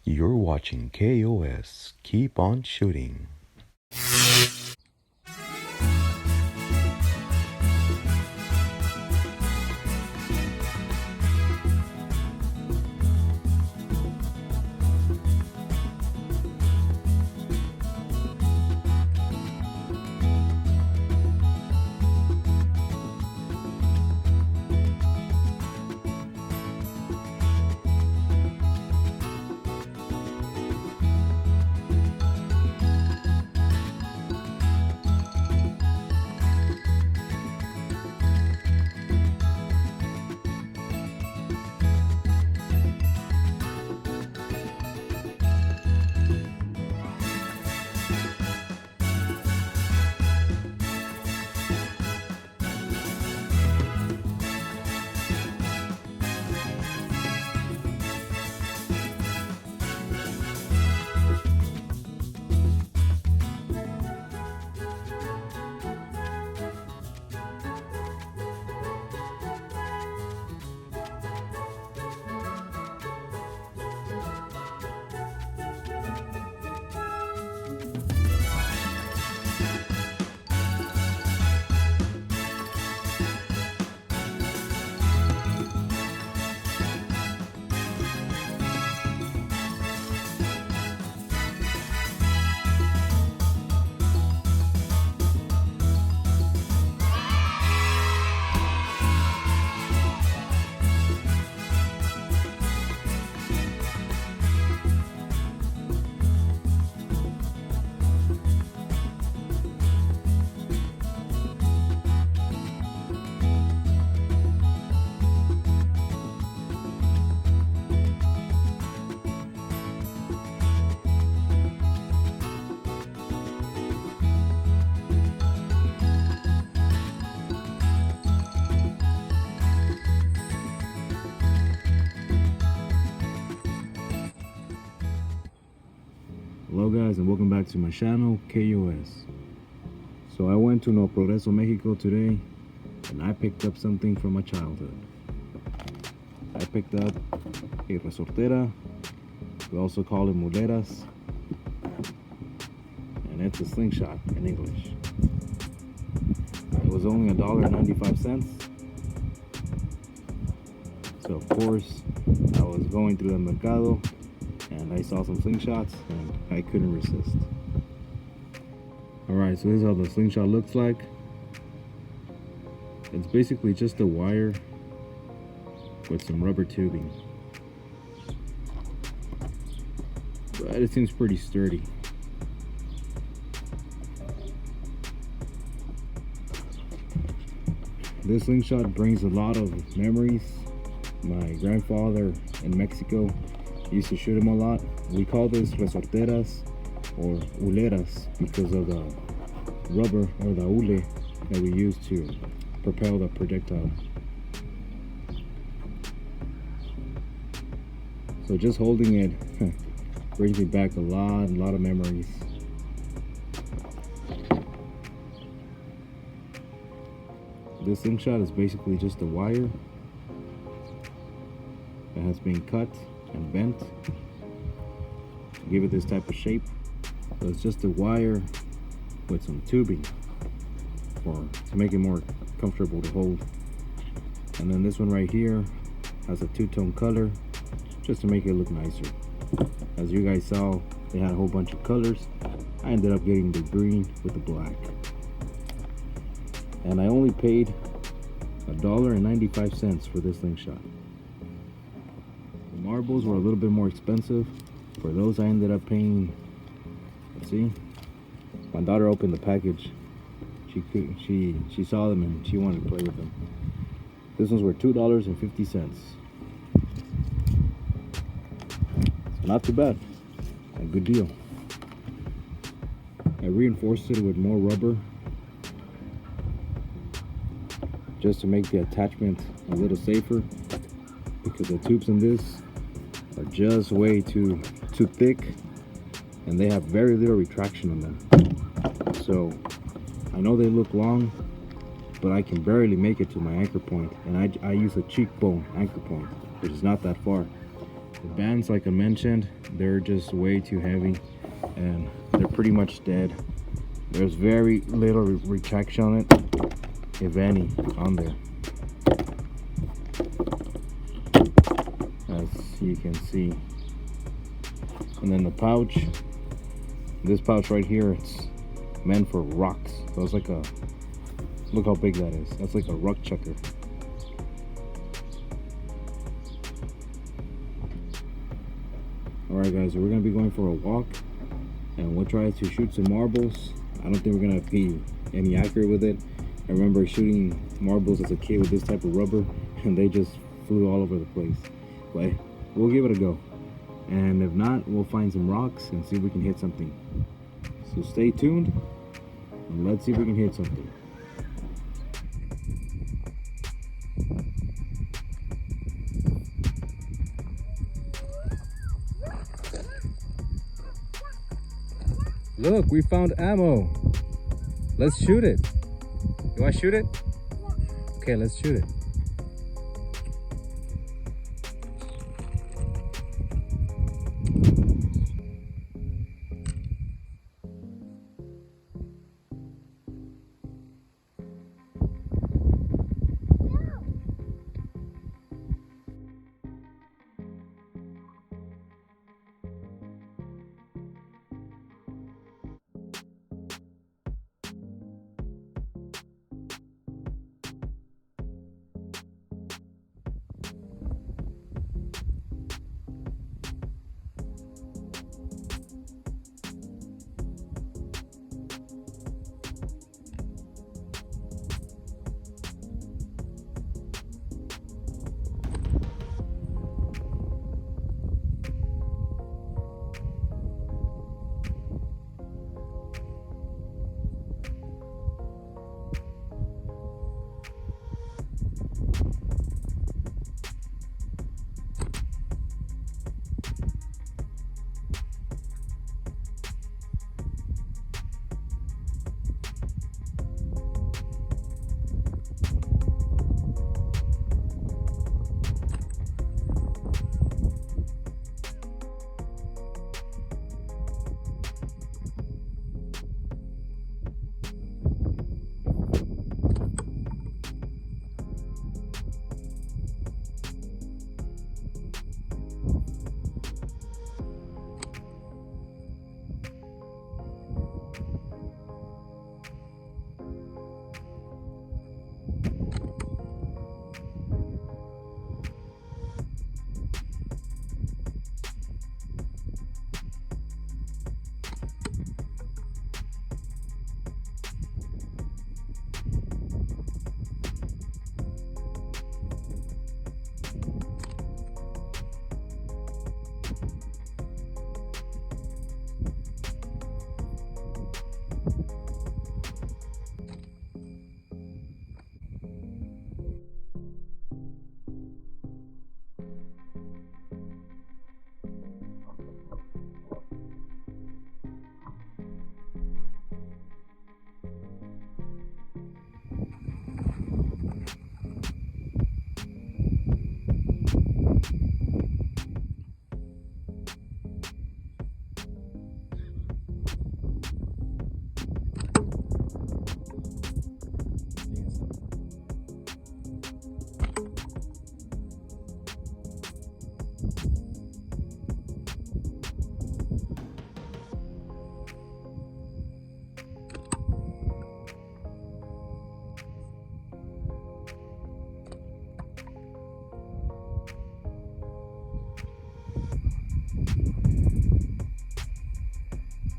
You're watching K.O.S. Keep on shooting. Hello guys, and welcome back to my channel, K.O.S. So I went to No Progreso, Mexico today, and I picked up something from my childhood. I picked up a Resortera. We also call it muleras, and it's a slingshot in English. It was only $1.95. So of course, I was going through the mercado and I saw some slingshots and I couldn't resist. Alright, so this is how the slingshot looks like. It's basically just a wire with some rubber tubing, but it seems pretty sturdy. This slingshot brings a lot of memories. My grandfather in Mexico used to shoot him a lot. We call this resorteras or uleras because of the rubber or the hule that we use to propel the projectile. So just holding it brings me back a lot of memories. This slingshot is basically just a wire that has been cut and bent to give it this type of shape. So it's just a wire with some tubing to make it more comfortable to hold. And then this one right here has a two-tone color just to make it look nicer. As you guys saw, they had a whole bunch of colors. I ended up getting the green with the black. And I only paid $1.95 for this slingshot. The marbles were a little bit more expensive. For those I ended up paying, let's see, my daughter opened the package. She saw them and she wanted to play with them. These ones were $2.50. So not too bad, a good deal. I reinforced it with more rubber just to make the attachment a little safer, because the tubes in this are just way too thick and they have very little retraction in them. So I know they look long, but I can barely make it to my anchor point, and I use a cheekbone anchor point, which is not that far. The bands, like I mentioned, they're just way too heavy and they're pretty much dead. There's very little retraction on it, if any, on there. As you can see. And then the pouch, this pouch right here, it's meant for rocks. So it's like a, look how big that is. That's like a rock chucker. Alright guys, so we're gonna be going for a walk and we'll try to shoot some marbles. I don't think we're gonna be any accurate with it. I remember shooting marbles as a kid with this type of rubber and they just flew all over the place. But we'll give it a go. And if not, we'll find some rocks and see if we can hit something. So stay tuned and let's see if we can hit something. Look, we found ammo. Let's shoot it. You want to shoot it? Okay, let's shoot it.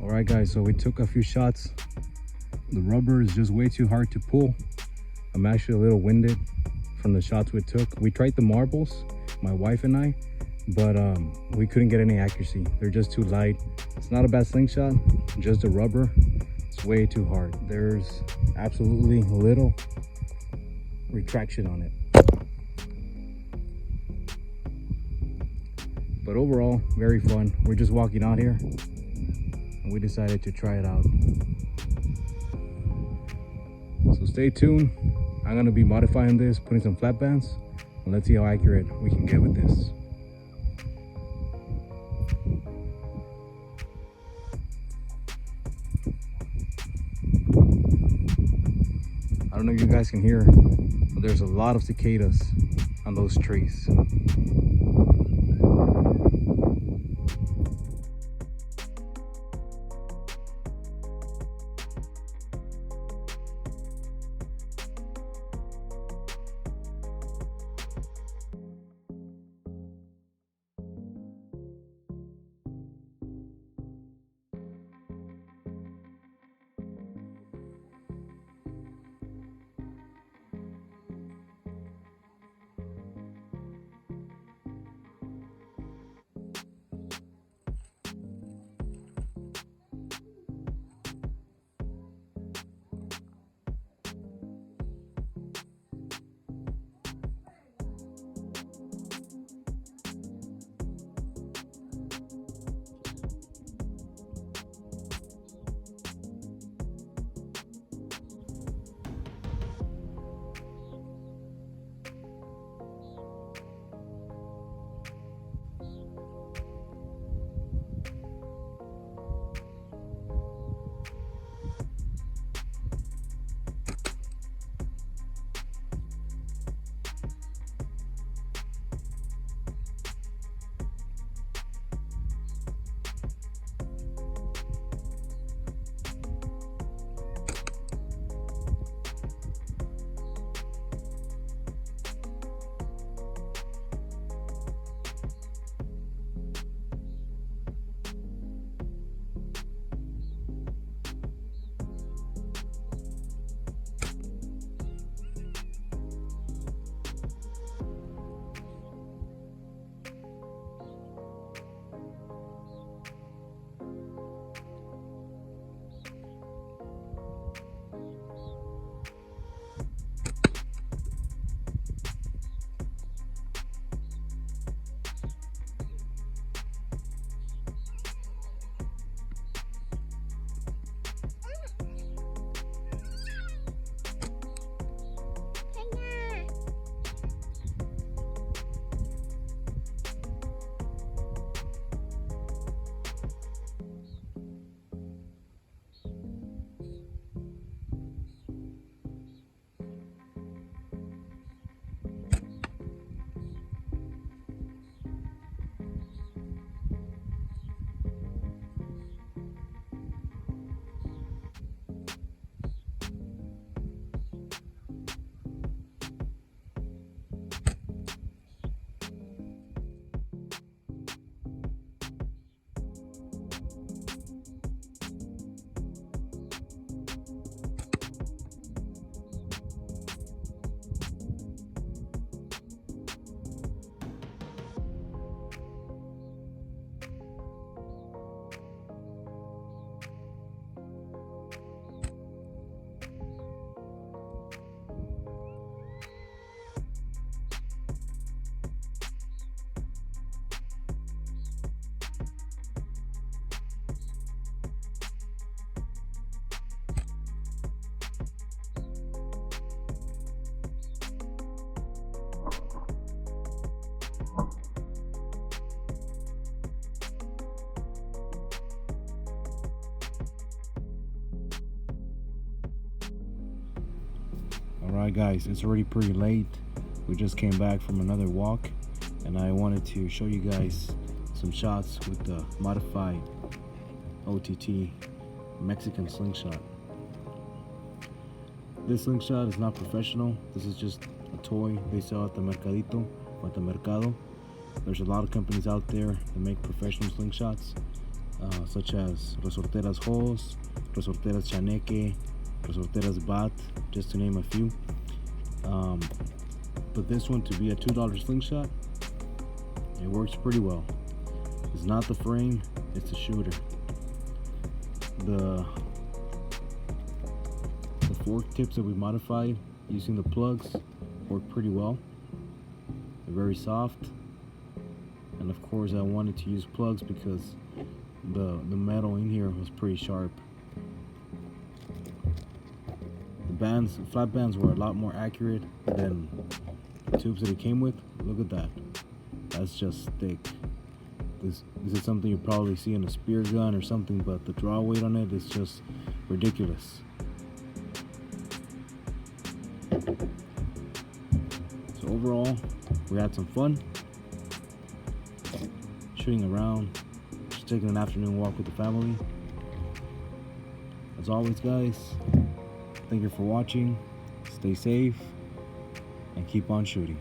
Alright guys, so we took a few shots. The rubber is just way too hard to pull. I'm actually a little winded from the shots we took. We tried the marbles, my wife and I, but we couldn't get any accuracy. They're just too light. It's not a bad slingshot, just the rubber. It's way too hard. There's absolutely little retraction on it. But overall, very fun. We're just walking out here and we decided to try it out. So stay tuned. I'm gonna be modifying this, putting some flat bands, and let's see how accurate we can get with this. I don't know if you guys can hear, but there's a lot of cicadas on those trees. Alright guys, it's already pretty late. We just came back from another walk and I wanted to show you guys some shots with the modified OTT Mexican slingshot. This slingshot is not professional. This is just a toy they sell at the Mercadito or at the Mercado. There's a lot of companies out there that make professional slingshots, such as Resortera's K.O.S, Resortera's Chaneque, Resortera's Bat, just to name a few. But this one, to be a $2 slingshot, it works pretty well. It's not the frame, it's the shooter. The fork tips that we modified using the plugs work pretty well. They're very soft, and of course I wanted to use plugs because the metal in here was pretty sharp. The flat bands were a lot more accurate than the tubes that it came with. Look at that. That's just thick. This is something you probably see in a spear gun or something, but the draw weight on it is just ridiculous. overall, we had some fun shooting around, just taking an afternoon walk with the family. As always, guys, thank you for watching. Stay safe and keep on shooting.